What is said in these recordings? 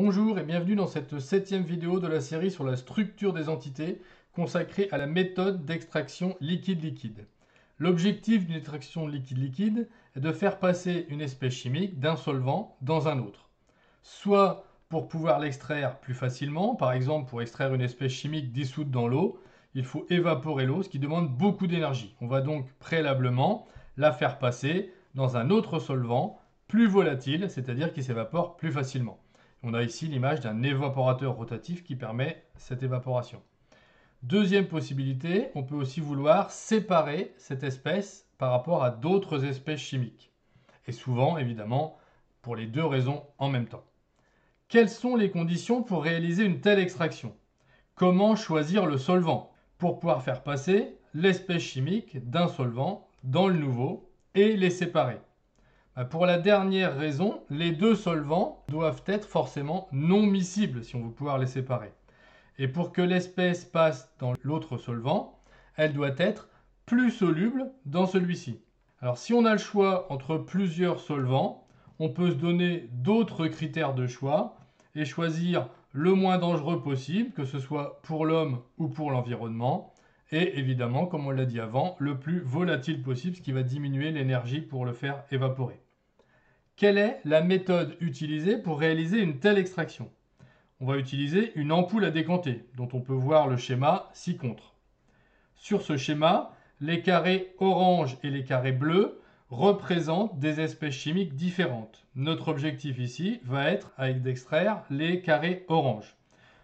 Bonjour et bienvenue dans cette 7e vidéo de la série sur la structure des entités consacrée à la méthode d'extraction liquide-liquide. L'objectif d'une extraction liquide-liquide est de faire passer une espèce chimique d'un solvant dans un autre. Soit pour pouvoir l'extraire plus facilement, par exemple pour extraire une espèce chimique dissoute dans l'eau, il faut évaporer l'eau, ce qui demande beaucoup d'énergie. On va donc préalablement la faire passer dans un autre solvant plus volatile, c'est-à-dire qui s'évapore plus facilement. On a ici l'image d'un évaporateur rotatif qui permet cette évaporation. Deuxième possibilité, on peut aussi vouloir séparer cette espèce par rapport à d'autres espèces chimiques. Et souvent, évidemment, pour les deux raisons en même temps. Quelles sont les conditions pour réaliser une telle extraction? Comment choisir le solvant pour pouvoir faire passer l'espèce chimique d'un solvant dans le nouveau et les séparer? Pour la dernière raison, les deux solvants doivent être forcément non miscibles si on veut pouvoir les séparer. Et pour que l'espèce passe dans l'autre solvant, elle doit être plus soluble dans celui-ci. Alors si on a le choix entre plusieurs solvants, on peut se donner d'autres critères de choix et choisir le moins dangereux possible, que ce soit pour l'homme ou pour l'environnement, et évidemment, comme on l'a dit avant, le plus volatile possible, ce qui va diminuer l'énergie pour le faire évaporer. Quelle est la méthode utilisée pour réaliser une telle extraction? On va utiliser une ampoule à décanter, dont on peut voir le schéma ci-contre. Sur ce schéma, les carrés orange et les carrés bleus représentent des espèces chimiques différentes. Notre objectif ici va être d'extraire les carrés orange.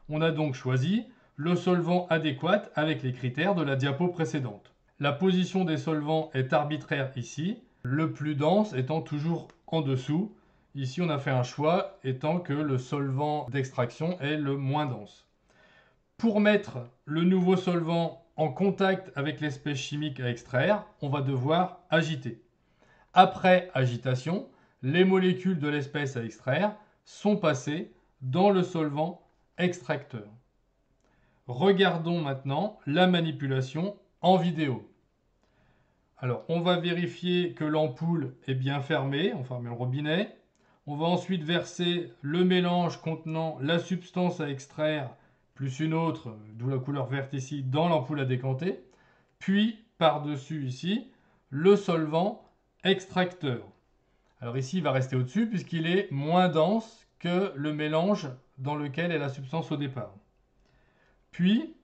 On a donc choisi le solvant adéquat avec les critères de la diapo précédente. La position des solvants est arbitraire ici, le plus dense étant toujours en dessous. Ici, on a fait un choix étant que le solvant d'extraction est le moins dense. Pour mettre le nouveau solvant en contact avec l'espèce chimique à extraire, on va devoir agiter. Après agitation, les molécules de l'espèce à extraire sont passées dans le solvant extracteur. Regardons maintenant la manipulation en vidéo. Alors, on va vérifier que l'ampoule est bien fermée, on ferme le robinet. On va ensuite verser le mélange contenant la substance à extraire, plus une autre, d'où la couleur verte ici, dans l'ampoule à décanter. Puis, par-dessus ici, le solvant extracteur. Alors ici, il va rester au-dessus puisqu'il est moins dense que le mélange dans lequel est la substance au départ. Puis,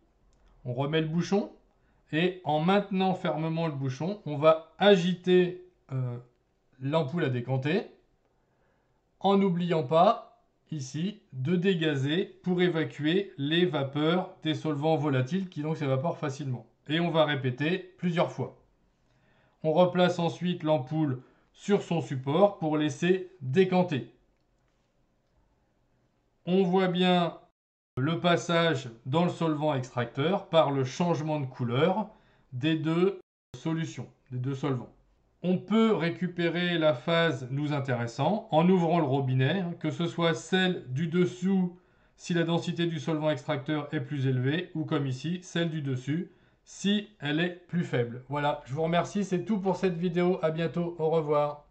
on remet le bouchon. Et en maintenant fermement le bouchon, on va agiter l'ampoule à décanter en n'oubliant pas, ici, de dégazer pour évacuer les vapeurs des solvants volatiles qui donc s'évaporent facilement. Et on va répéter plusieurs fois. On replace ensuite l'ampoule sur son support pour laisser décanter. On voit bien le passage dans le solvant extracteur par le changement de couleur des deux solutions, des deux solvants. On peut récupérer la phase nous intéressant en ouvrant le robinet, que ce soit celle du dessous si la densité du solvant extracteur est plus élevée, ou comme ici, celle du dessus si elle est plus faible. Voilà, je vous remercie, c'est tout pour cette vidéo, à bientôt, au revoir.